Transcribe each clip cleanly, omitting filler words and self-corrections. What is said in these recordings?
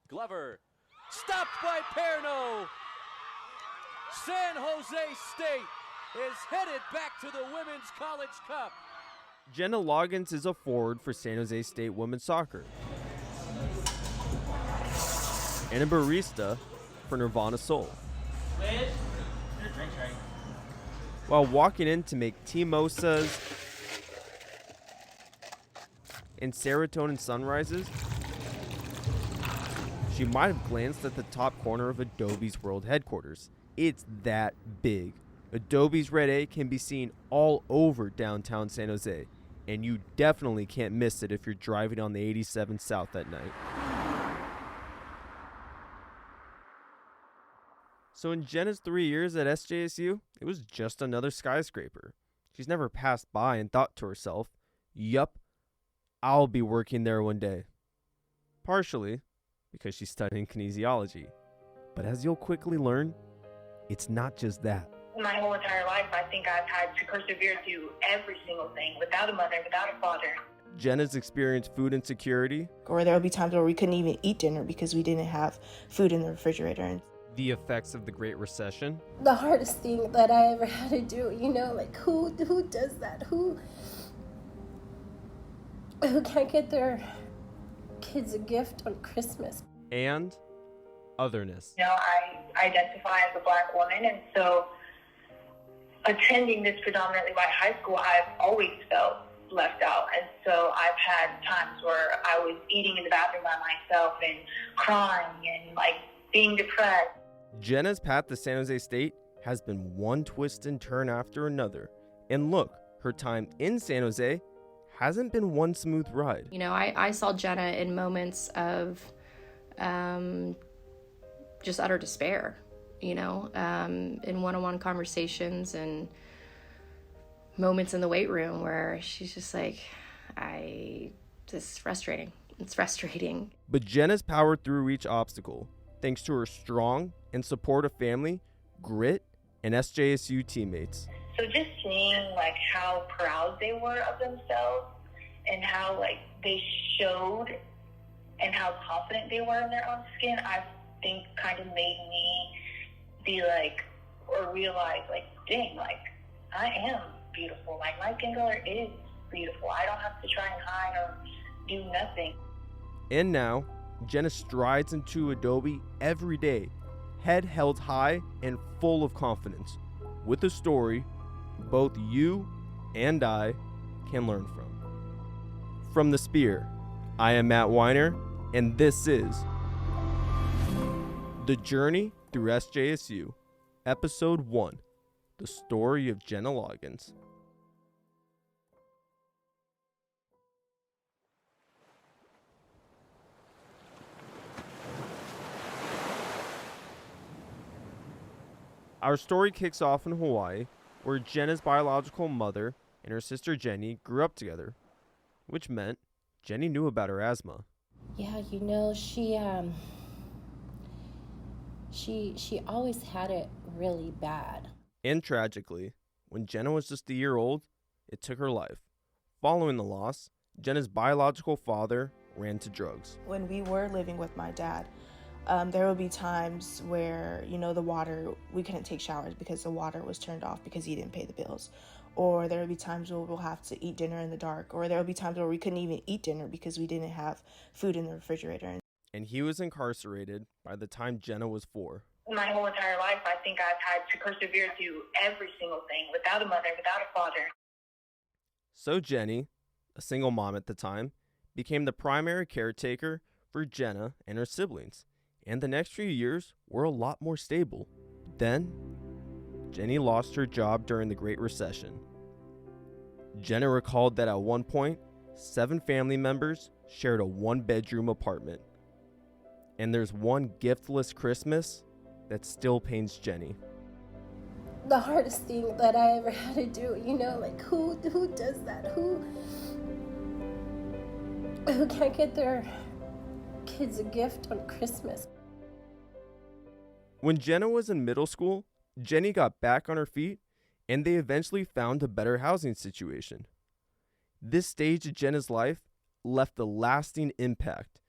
Glover, stopped by Perno. San Jose State is headed back to the Women's College Cup. Jennah Loggins is a forward for San Jose State women's soccer and a barista for Nirvana Soul. While walking in to make timosas and serotonin sunrises, she might have glanced at the top corner of Adobe's world headquarters. It's that big. Adobe's Red A can be seen all over downtown San Jose, and you definitely can't miss it if you're driving on the 87 South at night. So in Jennah's 3 years at SJSU, it was just another skyscraper. She's never passed by and thought to herself, yup, I'll be working there one day. Partially because she's studying kinesiology. But as you'll quickly learn, it's not just that. My whole entire life, I think I've had to persevere through every single thing without a mother, without a father. Jennah's experienced food insecurity. Or there would be times where we couldn't even eat dinner because we didn't have food in the refrigerator. The effects of the Great Recession. The hardest thing that I ever had to do, like who does that? Who can't get their kids a gift on Christmas? And otherness. I identify as a Black woman, and so attending this predominantly white high school, I've always felt left out. And so I've had times where I was eating in the bathroom by myself and crying and being depressed. Jennah's path to San Jose State has been one twist and turn after another. And look, her time in San Jose hasn't been one smooth ride. I saw Jennah in moments of just utter despair, in one-on-one conversations and moments in the weight room where she's just like, this is frustrating. It's frustrating. But Jennah's powered through each obstacle thanks to her strong and supportive family, grit, and SJSU teammates. So just seeing how proud they were of themselves and how they showed and how confident they were in their own skin, I think kind of made me be or realize dang, I am beautiful. My skin color is beautiful. I don't have to try and hide or do nothing. And now, Jennah strides into Adobe every day, head held high and full of confidence, with a story both you and I can learn from. From the Spear, I am Matt Weiner, and this is The Journey Through SJSU, Episode 1, The Story of Jennah Loggins. Our story kicks off in Hawaii, where Jennah's biological mother and her sister Jenny grew up together, which meant Jenny knew about her asthma. Yeah, she always had it really bad. And tragically, when Jennah was just a year old, it took her life. Following the loss, Jennah's biological father ran to drugs. When we were living with my dad, there would be times where, the water, we couldn't take showers because the water was turned off because he didn't pay the bills. Or there would be times where we'll have to eat dinner in the dark. Or there would be times where we couldn't even eat dinner because we didn't have food in the refrigerator. And he was incarcerated by the time Jennah was 4. My whole entire life, I think I've had to persevere through every single thing without a mother, without a father. So Jenny, a single mom at the time, became the primary caretaker for Jennah and her siblings. And the next few years were a lot more stable. Then, Jenny lost her job during the Great Recession. Jennah recalled that at one point, 7 family members shared a 1-bedroom apartment. And there's one giftless Christmas that still pains Jenny. The hardest thing that I ever had to do, who does that? Who can't get their kids a gift on Christmas? When Jennah was in middle school, Jenny got back on her feet, and they eventually found a better housing situation. This stage of Jennah's life left a lasting impact.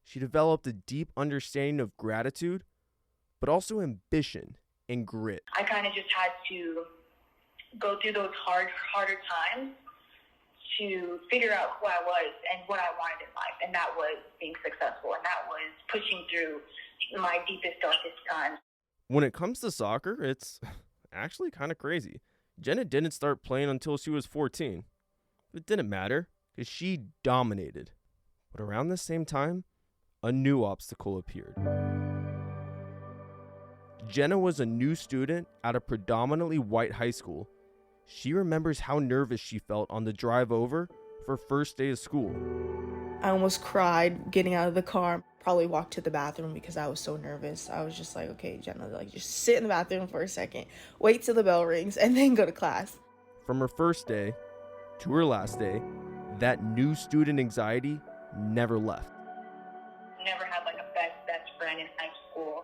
she developed a deep understanding of gratitude, but also ambition and grit. I kind of just had to go through those harder times to figure out who I was and what I wanted in life, and that was being successful, and that was pushing through my deepest, darkest times. When it comes to soccer, it's actually kind of crazy. Jennah didn't start playing until she was 14. It didn't matter, because she dominated. But around the same time, a new obstacle appeared. Jennah was a new student at a predominantly white high school. She remembers how nervous she felt on the drive over for first day of school. I almost cried getting out of the car. Probably walked to the bathroom because I was so nervous. I was just like, okay, Jennah, like just sit in the bathroom for a second, wait till the bell rings, and then go to class. From her first day to her last day, that new student anxiety never left. Never had like a best friend in high school,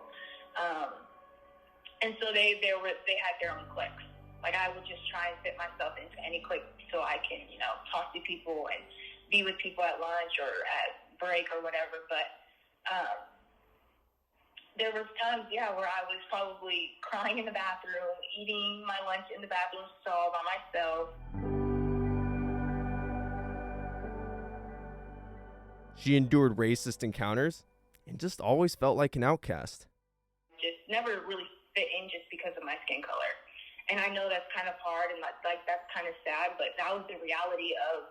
and so they had their own cliques. Like I would just try and fit myself into any clique so I can, talk to people and be with people at lunch or at break or whatever. But there was times, where I was probably crying in the bathroom, eating my lunch in the bathroom stall by myself. She endured racist encounters and just always felt like an outcast. Just never really fit in just because of my skin color. And I know that's kind of hard and that's kind of sad, but that was the reality of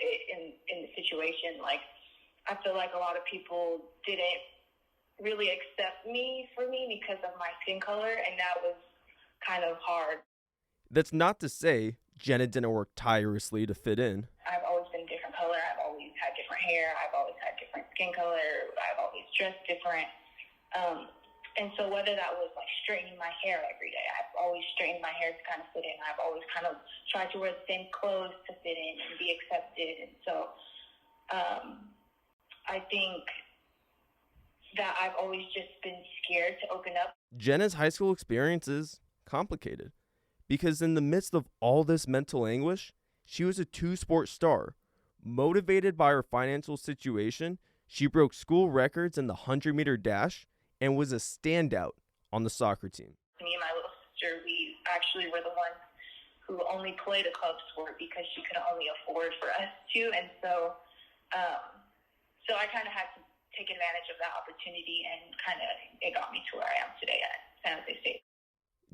it in the situation. Like, I feel like a lot of people didn't really accept me because of my skin color, and that was kind of hard. That's not to say Jennah didn't work tirelessly to fit in. I've always been a different color. I've always had different hair. I've always had different skin color. I've always dressed different. And so whether that was like straightening my hair every day, I've always straightened my hair to kind of fit in. I've always kind of tried to wear the same clothes to fit in and be accepted. And so I think that I've always just been scared to open up. Jennah's high school experience is complicated because in the midst of all this mental anguish, she was a two-sport star. Motivated by her financial situation, she broke school records in the 100-meter dash and was a standout on the soccer team. Me and my little sister, we actually were the ones who only played a club sport because she could only afford for us to. And so I kind of had to take advantage of that opportunity, and it got me to where I am today at San Jose State.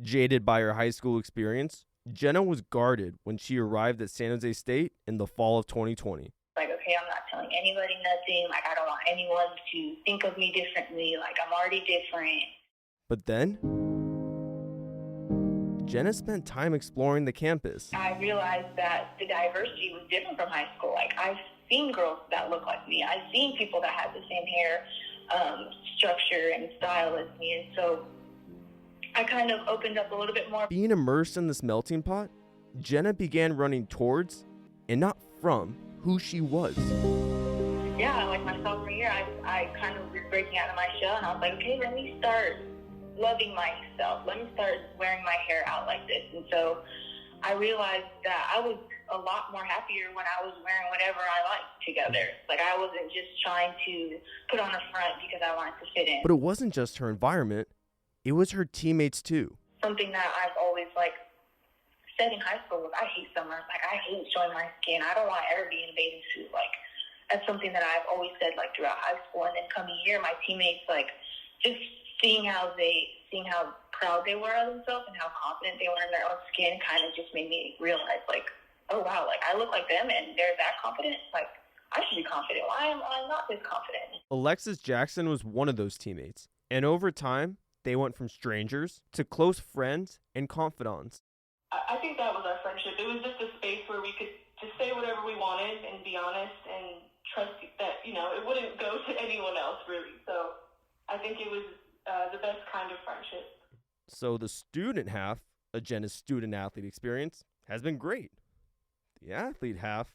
Jaded by her high school experience, Jennah was guarded when she arrived at San Jose State in the fall of 2020. Like, okay, I'm not telling anybody nothing. Like, I don't want anyone to think of me differently. Like, I'm already different. But then, Jennah spent time exploring the campus. I realized that the diversity was different from high school. Like, I've seen girls that look like me. I've seen people that have the same hair structure and style as me. And so I kind of opened up a little bit more. Being immersed in this melting pot, Jennah began running towards, and not from, who she was. Yeah, like my sophomore year, I kind of was breaking out of my shell, and I was like, okay, let me start loving myself. Let me start wearing my hair out like this. And so I realized that I was a lot more happier when I was wearing whatever I liked together. Like, I wasn't just trying to put on a front because I wanted to fit in. But it wasn't just her environment, it was her teammates too. Something that I've always said in high school was, I hate summer. Like, I hate showing my skin. I don't want to ever be in a bathing suit. Like, that's something that I've always said throughout high school. And then coming here, my teammates, just seeing how proud they were of themselves and how confident they were in their own skin kind of just made me realize, oh wow, I look like them and they're that confident. Like, I should be confident. Why am I not this confident? Alexis Jackson was one of those teammates. And over time, they went from strangers to close friends and confidants. I think that was our friendship. It was just a space where we could just say whatever we wanted and be honest and trust that, it wouldn't go to anyone else, really. So I think it was the best kind of friendship. So the student half of Jennah's student-athlete experience has been great. The athlete half,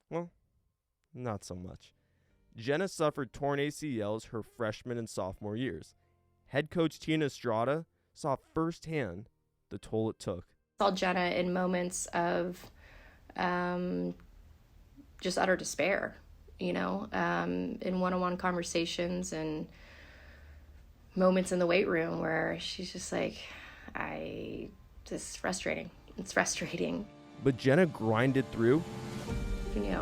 well, not so much. Jennah suffered torn ACLs her freshman and sophomore years. Head coach Tina Estrada saw firsthand the toll it took. Saw Jennah in moments of just utter despair, in one-on-one conversations and moments in the weight room where she's just like, this is frustrating. It's frustrating. But Jennah grinded through.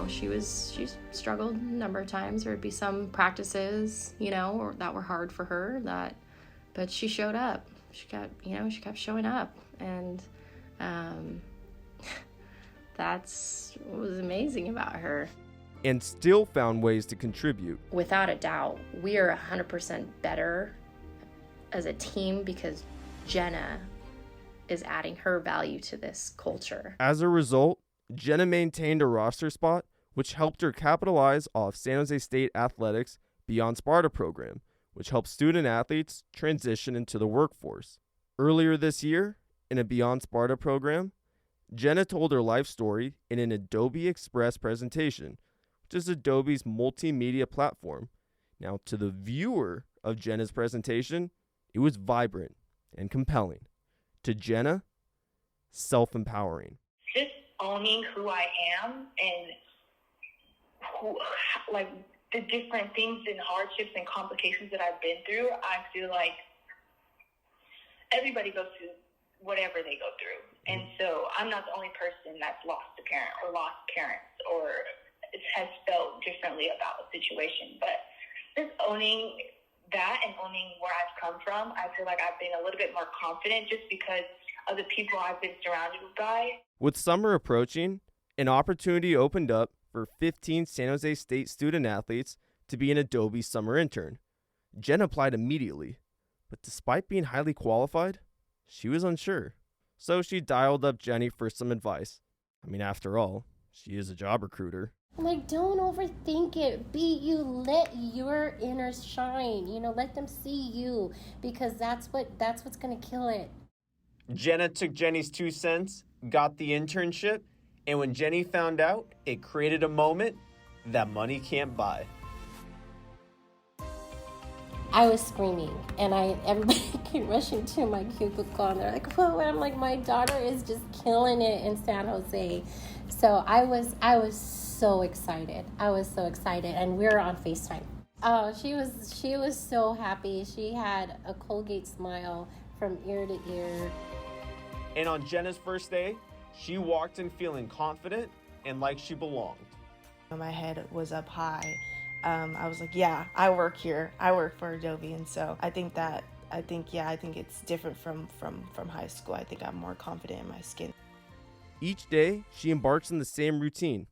She struggled a number of times. There would be some practices, that were hard for her, but she showed up. She kept showing up. And that's what was amazing about her. And still found ways to contribute. Without a doubt, we are 100% better as a team because Jennah is adding her value to this culture. As a result, Jennah maintained a roster spot, which helped her capitalize off San Jose State Athletics' Beyond Sparta program, which helps student athletes transition into the workforce. Earlier this year, in a Beyond Sparta program, Jennah told her life story in an Adobe Express presentation, which is Adobe's multimedia platform. Now, to the viewer of Jennah's presentation, it was vibrant and compelling. To Jennah, self-empowering. Just owning who I am and the different things and hardships and complications that I've been through, I feel like everybody goes through whatever they go through. And so I'm not the only person that's lost a parent or lost parents or has felt differently about a situation. But just owning that and owning where I've come from, I feel like I've been a little bit more confident just because of the people I've been surrounded by. With summer approaching, an opportunity opened up for 15 San Jose State student athletes to be an Adobe summer intern. Jennah applied immediately, but despite being highly qualified, she was unsure. So she dialed up Jenny for some advice. After all, she is a job recruiter. Don't overthink it. Be you. Let your inner shine. Let them see you, because that's what's gonna kill it. Jennah took Jenny's 2 cents, got the internship, and when Jenny found out, it created a moment that money can't buy. I was screaming, and everybody came rushing to my cubicle, and they're like, "Whoa!" And I'm like, "My daughter is just killing it in San Jose." So I was so excited. And we were on FaceTime. Oh, she was so happy. She had a Colgate smile from ear to ear. And on Jennah's first day, she walked in feeling confident and like she belonged. My head was up high. I was like, yeah, I work here. I work for Adobe. And so I think it's different from high school. I think I'm more confident in my skin. Each day, she embarks on the same routine.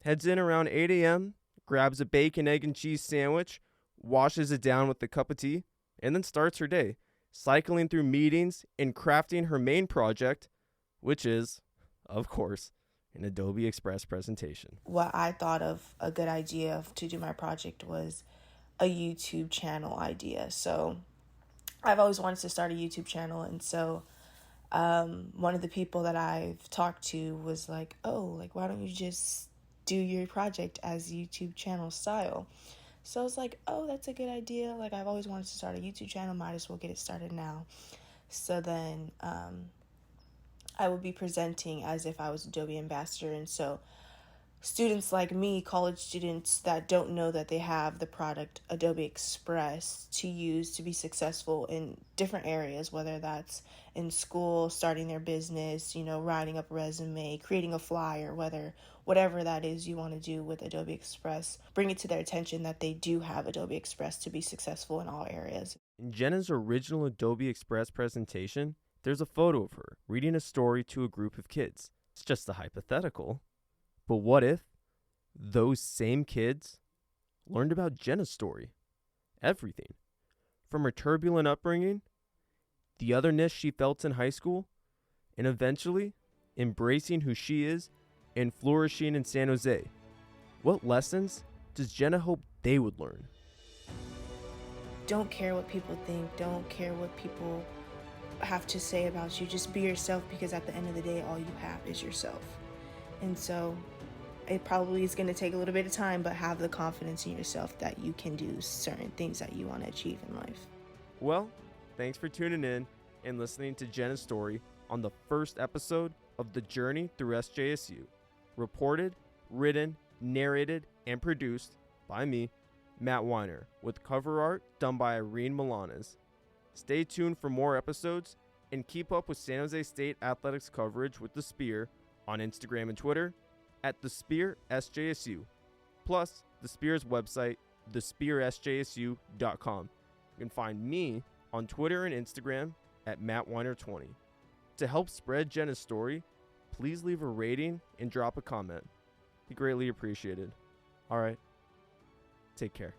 Heads in around 8 a.m., grabs a bacon, egg, and cheese sandwich, washes it down with a cup of tea, and then starts her day, cycling through meetings and crafting her main project, which is, of course, an Adobe Express presentation. What I thought of a good idea to do my project was a YouTube channel idea. So I've always wanted to start a YouTube channel, and so one of the people that I've talked to was like, why don't you just do your project as YouTube channel style? So I was like, that's a good idea. I've always wanted to start a YouTube channel, might as well get it started now. So then I would be presenting as if I was Adobe ambassador. And so students like me, college students that don't know that they have the product Adobe Express to use to be successful in different areas, whether that's in school, starting their business, writing up a resume, creating a flyer, whatever that is you want to do with Adobe Express, bring it to their attention that they do have Adobe Express to be successful in all areas. In Jennah's original Adobe Express presentation, there's a photo of her reading a story to a group of kids. It's just a hypothetical. But what if those same kids learned about Jennah's story? Everything. From her turbulent upbringing, the otherness she felt in high school, and eventually embracing who she is and flourishing in San Jose. What lessons does Jennah hope they would learn? Don't care what people think. Don't care what people have to say about you. Just be yourself, because at the end of the day, all you have is yourself. And so it probably is going to take a little bit of time, but have the confidence in yourself that you can do certain things that you want to achieve in life. Well, thanks for tuning in and listening to Jennah's story on the first episode of the Journey Through SJSU. Reported, written, narrated and produced by me, Matt Weiner, with cover art done by Irene Milanes. Stay tuned for more episodes and keep up with San Jose State athletics coverage with The Spear on Instagram and Twitter at The Spear SJSU, plus The Spear's website, thespearsjsu.com. You can find me on Twitter and Instagram at MattWeiner20. To help spread Jennah's story, please leave a rating and drop a comment. Be greatly appreciated. All right, take care.